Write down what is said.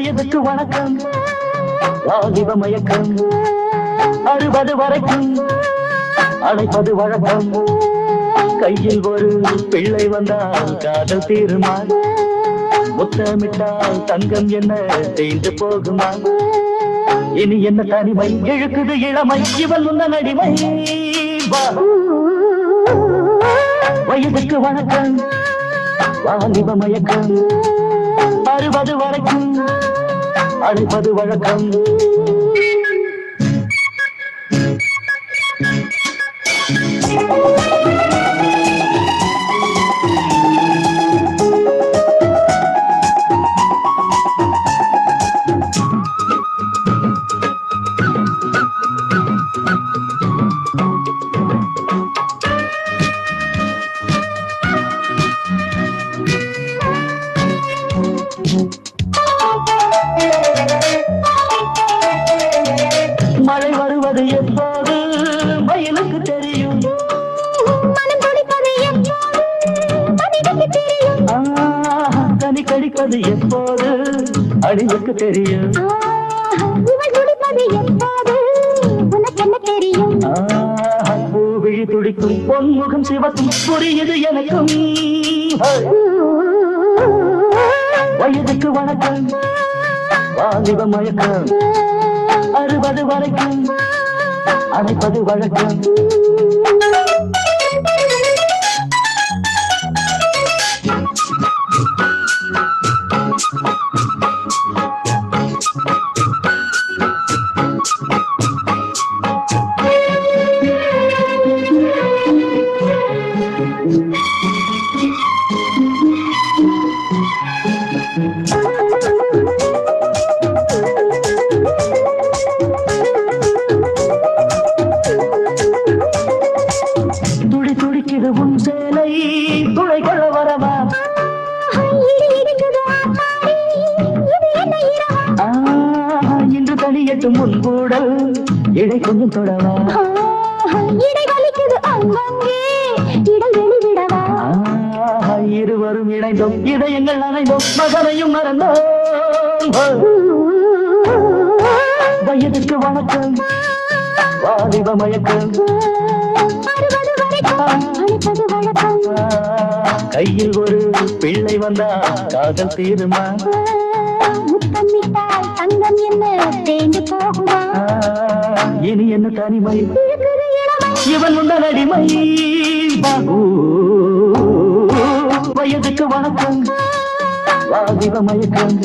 வயதுக்கு வணக்கம் வாலிப மயக்கம் 60 வரைக்கும் அழைப்பது வழக்கம் கையில் ஒரு பிள்ளை வந்தால் காதல் தீருமா முத்தமிட்டால் தங்கம் என்ன தேய்ந்து போகுமா இனி என்ன தனிமை இழுக்குது இளமை இவன் உந்த நடிமை வயதுக்கு வணக்கம் வாலிப மயக்கம் 60 வரைக்கும் அழைப்பது வழக்கம் மழை வருவது எப்போது மயிலுக்கு தெரியும் கனி கடிப்பது எப்போது அடிவுக்கு தெரியும் பூவிழி துடிக்கும் பொன்முகம் சிவக்கும் புரியுது எனக்கும் வயதுக்கு வணக்கம் வாலிப மயக்கம் 60 வரைக்கும் அழைப்பது வழக்கம் துடிக்குது உன் சேலை துளை கொள்ள வரவா இன்று தனியட்டும் முன்கூடல் இடை கொஞ்சம் தொடவா இருவரும் இணைந்தோம் இதயங்கள் அணைந்தோம் மகனையும் மறந்தோம் வயதுக்கு வணக்கம் வாலிப மயக்கம் கையில் ஒரு பிள்ளை வந்தா காதல் தீருமா முத்தமிட்டால் தங்கம் என்ன தேய்ந்து போகுமா இனி என்ன தனிமை இவன் உண்ட நடிமை வயதுக்கு வணக்கம் வாலிப மயக்கம்